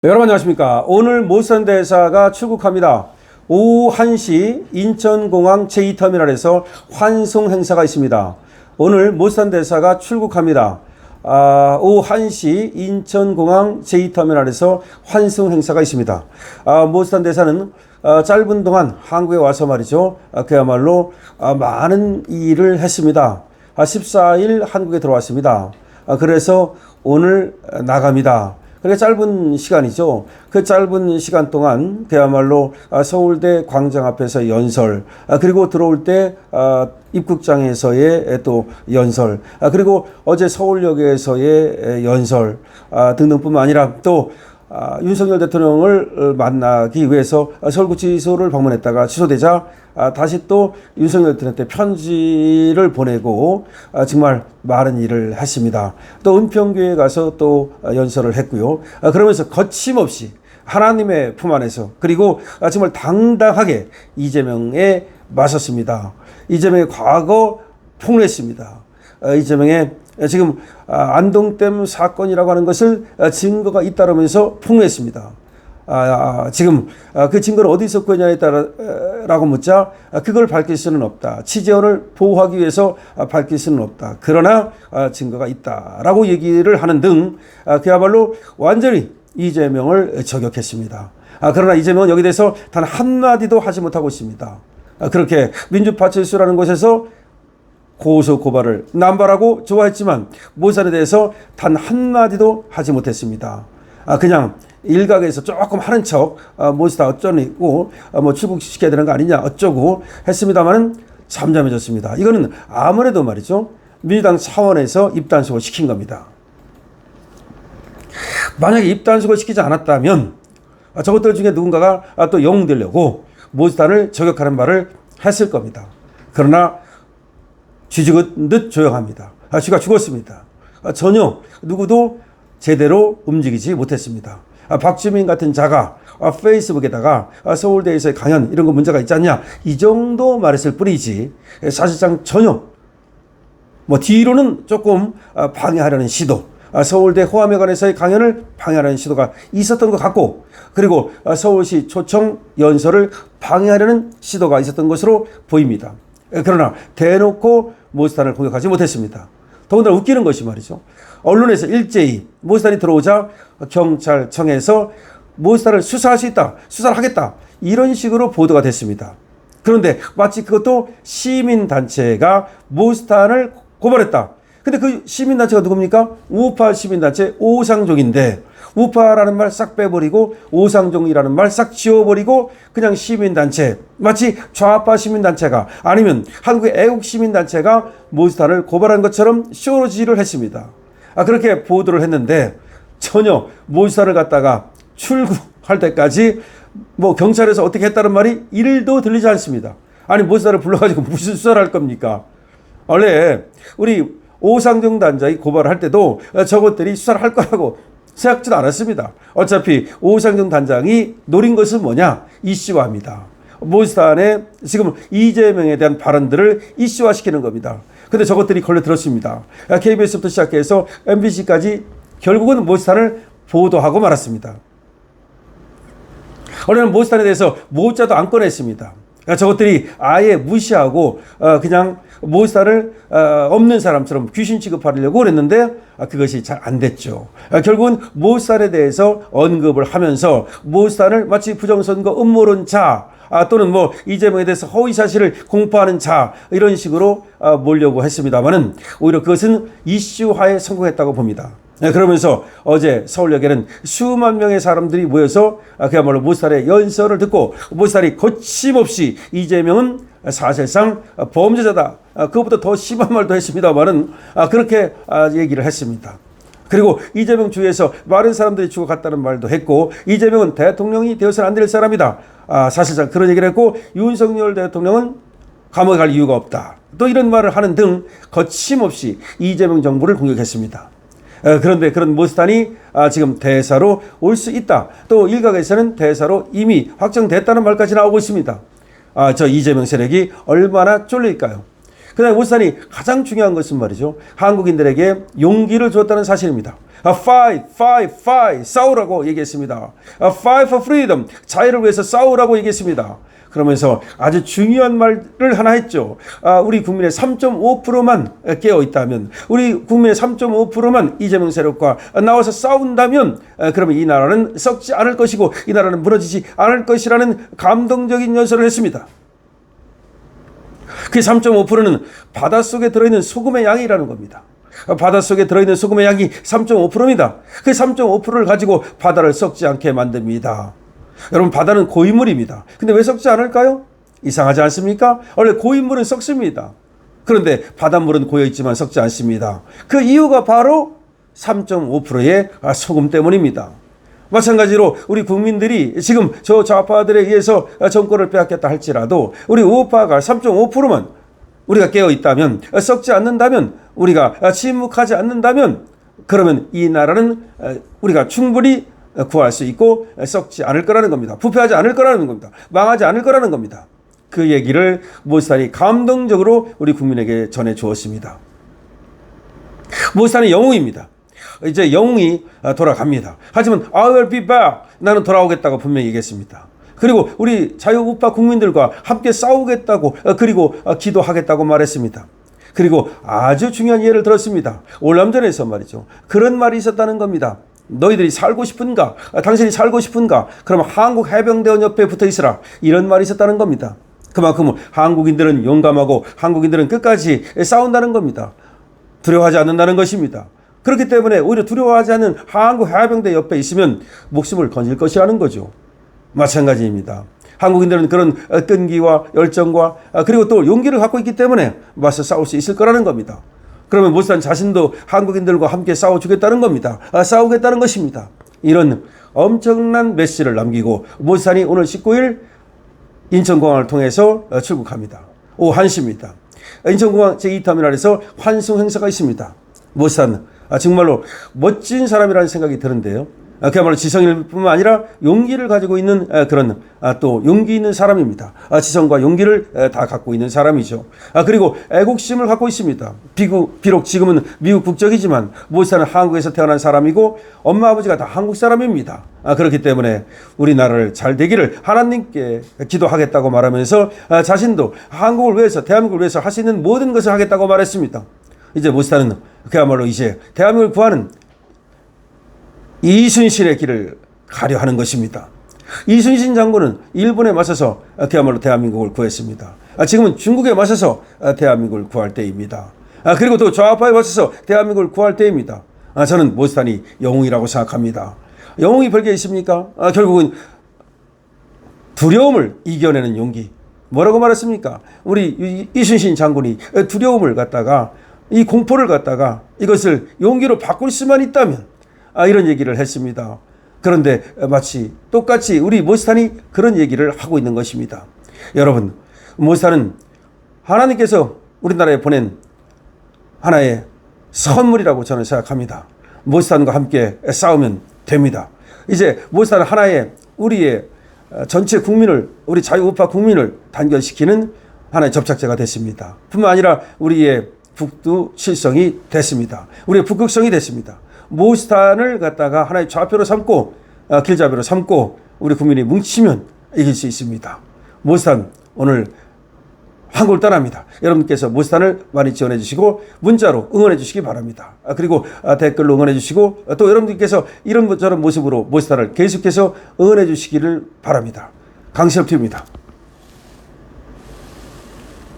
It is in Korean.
여러분 안녕하십니까. 오늘 모선 대사가 출국합니다. 오후 1시 인천공항 제2터미널에서 환송 행사가 있습니다. 오늘 모선 대사가 출국합니다. 오후 1시 인천공항 제2터미널에서 환송 행사가 있습니다. 모선 대사는 짧은 동안 한국에 와서 말이죠. 그야말로 많은 일을 했습니다. 14일 한국에 들어왔습니다. 그래서 오늘 나갑니다. 그게 짧은 시간이죠. 그 짧은 시간 동안 그야말로 서울대 광장 앞에서 연설, 그리고 들어올 때 입국장에서의 또 연설, 그리고 어제 서울역에서의 연설 등등뿐만 아니라 또 윤석열 대통령을 만나기 위해서 서울구치소를 방문했다가 취소되자 다시 또 윤석열 대통령한테 편지를 보내고 정말 많은 일을 했습니다. 또 은평교에 가서 또 연설을 했고요. 그러면서 거침없이 하나님의 품 안에서 그리고 정말 당당하게 이재명에 맞섰습니다. 이재명의 과거 폭로했습니다. 이재명의 지금 안동댐 사건이라고 하는 것을 증거가 잇따르면서 폭로했습니다. 지금 그 증거를 어디서 구했냐에 따라라고 묻자 그걸 밝힐 수는 없다. 취재원을 보호하기 위해서 밝힐 수는 없다. 그러나 증거가 있다라고 얘기를 하는 등 그야말로 완전히 이재명을 저격했습니다. 그러나 이재명은 여기에 대해서 단 한마디도 하지 못하고 있습니다. 그렇게 민주파출소라는 곳에서 고소 고발을 남발하고 좋아했지만 모선에 대해서 단 한마디도 하지 못했습니다. 그냥 일각에서 조금 하는 척 모스다 어쩌고 뭐 출국시켜야 되는 거 아니냐 어쩌고 했습니다만은 잠잠해졌습니다. 이거는 아무래도 말이죠. 민주당 차원에서 입단속을 시킨 겁니다. 만약에 입단속을 시키지 않았다면 저것들 중에 누군가가 또 영웅되려고 모스단을 저격하는 말을 했을 겁니다. 그러나 쥐죽은 듯 조용합니다. 쥐가 죽었습니다. 전혀 누구도 제대로 움직이지 못했습니다. 박주민 같은 자가 페이스북에다가 서울대에서의 강연 이런 거 문제가 있지 않냐 이 정도 말했을 뿐이지 사실상 전혀 뭐 뒤로는 조금 방해하려는 시도 서울대 호암회관에서의 강연을 방해하려는 시도가 있었던 것 같고 그리고 서울시 초청 연설을 방해하려는 시도가 있었던 것으로 보입니다. 그러나 대놓고 모스단을 공격하지 못했습니다. 더군다나 웃기는 것이 말이죠. 언론에서 일제히 모스단이 들어오자 경찰청에서 모스단을 수사할 수 있다. 수사를 하겠다. 이런 식으로 보도가 됐습니다. 그런데 마치 그것도 시민단체가 모스단을 고발했다. 근데 그 시민단체가 누굽니까? 우파 시민단체 오상종인데 우파라는 말 싹 빼버리고 오상종이라는 말 싹 지워버리고 그냥 시민단체 마치 좌파 시민단체가 아니면 한국의 애국시민단체가 모스단을 고발한 것처럼 쇼지를 했습니다. 그렇게 보도를 했는데 전혀 모스단을 갖다가 출국할 때까지 뭐 경찰에서 어떻게 했다는 말이 1도 들리지 않습니다. 아니 모스단을 불러가지고 무슨 수사를 할 겁니까? 원래 우리 오상종 단장이 고발을 할 때도 저것들이 수사를 할 거라고 생각지도 않았습니다. 어차피 오상종 단장이 노린 것은 뭐냐? 이슈화입니다. 모스단에 지금 이재명에 대한 발언들을 이슈화시키는 겁니다. 근데 저것들이 걸려들었습니다. KBS부터 시작해서 MBC까지 결국은 모스단을 보도하고 말았습니다. 원래는 모스단에 대해서 모자도 안 꺼냈습니다. 저것들이 아예 무시하고 그냥 모스단을 없는 사람처럼 귀신 취급하려고 그랬는데 그것이 잘 안 됐죠. 결국은 모스단에 대해서 언급을 하면서 모스단을 마치 부정선거 음모론자 또는 뭐 이재명에 대해서 허위사실을 공표하는 자 이런 식으로 몰려고 했습니다만은 오히려 그것은 이슈화에 성공했다고 봅니다. 그러면서 어제 서울역에는 수만 명의 사람들이 모여서 그야말로 모스단의 연설을 듣고 모스단이 거침없이 이재명은 사실상 범죄자다. 그것보다 더 심한 말도 했습니다만은 그렇게 얘기를 했습니다. 그리고 이재명 주위에서 많은 사람들이 죽어갔다는 말도 했고 이재명은 대통령이 되어서는 안 될 사람이다. 사실상 그런 얘기를 했고 윤석열 대통령은 감옥에 갈 이유가 없다. 또 이런 말을 하는 등 거침없이 이재명 정부를 공격했습니다. 그런데 그런 모스단이 지금 대사로 올 수 있다. 또 일각에서는 대사로 이미 확정됐다는 말까지 나오고 있습니다. 저 이재명 세력이 얼마나 쫄릴까요? 그다음에 모스단이 가장 중요한 것은 말이죠. 한국인들에게 용기를 줬다는 사실입니다. fight, fight, fight, 싸우라고 얘기했습니다. fight for freedom, 자유를 위해서 싸우라고 얘기했습니다. 그러면서 아주 중요한 말을 하나 했죠. 우리 국민의 3.5%만 깨어 있다면, 우리 국민의 3.5%만 이재명 세력과 나와서 싸운다면, 그러면 이 나라는 썩지 않을 것이고 이 나라는 무너지지 않을 것이라는 감동적인 연설을 했습니다. 그 3.5%는 바닷속에 들어있는 소금의 양이라는 겁니다. 바닷속에 들어있는 소금의 양이 3.5%입니다. 그 3.5%를 가지고 바다를 썩지 않게 만듭니다. 여러분, 바다는 고인물입니다. 근데 왜 썩지 않을까요? 이상하지 않습니까? 원래 고인물은 썩습니다. 그런데 바닷물은 고여있지만 썩지 않습니다. 그 이유가 바로 3.5%의 소금 때문입니다. 마찬가지로 우리 국민들이 지금 저 좌파들에 의해서 정권을 빼앗겼다 할지라도 우리 우파가 3.5%만 우리가 깨어 있다면, 썩지 않는다면, 우리가 침묵하지 않는다면, 그러면 이 나라는 우리가 충분히 구할 수 있고 썩지 않을 거라는 겁니다. 부패하지 않을 거라는 겁니다. 망하지 않을 거라는 겁니다. 그 얘기를 모스탄이 감동적으로 우리 국민에게 전해 주었습니다. 모스탄은 영웅입니다. 이제 영웅이 돌아갑니다. 하지만 I will be back, 나는 돌아오겠다고 분명히 얘기했습니다. 그리고 우리 자유우파 국민들과 함께 싸우겠다고, 그리고 기도하겠다고 말했습니다. 그리고 아주 중요한 예를 들었습니다. 월남전에서 말이죠. 그런 말이 있었다는 겁니다. 너희들이 살고 싶은가? 당신이 살고 싶은가? 그럼 한국 해병대원 옆에 붙어 있으라. 이런 말이 있었다는 겁니다. 그만큼 한국인들은 용감하고 한국인들은 끝까지 싸운다는 겁니다. 두려워하지 않는다는 것입니다. 그렇기 때문에 오히려 두려워하지 않는 한국 해병대 옆에 있으면 목숨을 건질 것이라는 거죠. 마찬가지입니다. 한국인들은 그런 끈기와 열정과 그리고 또 용기를 갖고 있기 때문에 맞서 싸울 수 있을 거라는 겁니다. 그러면 모스탄 자신도 한국인들과 함께 싸워주겠다는 겁니다. 싸우겠다는 것입니다. 이런 엄청난 메시지를 남기고 모스탄이 오늘 19일 인천공항을 통해서 출국합니다. 오후 1시입니다. 인천공항 제2터미널에서 환송 행사가 있습니다. 모스탄 정말로 멋진 사람이라는 생각이 드는데요. 그야말로 지성일 뿐만 아니라 용기를 가지고 있는 그런 또 용기 있는 사람입니다. 지성과 용기를 다 갖고 있는 사람이죠. 그리고 애국심을 갖고 있습니다. 비록 지금은 미국 국적이지만 모스탄은 한국에서 태어난 사람이고 엄마 아버지가 다 한국 사람입니다. 그렇기 때문에 우리나라를 잘 되기를 하나님께 기도하겠다고 말하면서 자신도 한국을 위해서 대한민국을 위해서 할 수 있는 모든 것을 하겠다고 말했습니다. 이제 모스탄은 그야말로 이제 대한민국을 구하는 이순신의 길을 가려 하는 것입니다. 이순신 장군은 일본에 맞서서 그야말로 대한민국을 구했습니다. 지금은 중국에 맞서서 대한민국을 구할 때입니다. 그리고 또 좌파에 맞서서 대한민국을 구할 때입니다. 저는 모스탄이 영웅이라고 생각합니다. 영웅이 별게 있습니까? 결국은 두려움을 이겨내는 용기. 뭐라고 말했습니까? 우리 이순신 장군이 두려움을 갖다가 이 공포를 갖다가 이것을 용기로 바꿀 수만 있다면 이런 얘기를 했습니다. 그런데 마치 똑같이 우리 모스탄이 그런 얘기를 하고 있는 것입니다. 여러분, 모스탄은 하나님께서 우리나라에 보낸 하나의 선물이라고 저는 생각합니다. 모스탄과 함께 싸우면 됩니다. 이제 모스탄은 하나의 우리의 전체 국민을, 우리 자유우파 국민을 단결시키는 하나의 접착제가 됐습니다. 뿐만 아니라 우리의 북두칠성이 됐습니다. 우리의 북극성이 됐습니다. 모스탄을 갖다가 하나의 좌표로 삼고 길잡이로 삼고 우리 국민이 뭉치면 이길 수 있습니다. 모스탄 오늘 한국을 떠납니다. 여러분께서 모스탄을 많이 지원해 주시고 문자로 응원해 주시기 바랍니다. 그리고 댓글로 응원해 주시고 또 여러분들께서 이런 저런 모습으로 모스탄을 계속해서 응원해 주시기를 바랍니다. 강신업 TV입니다.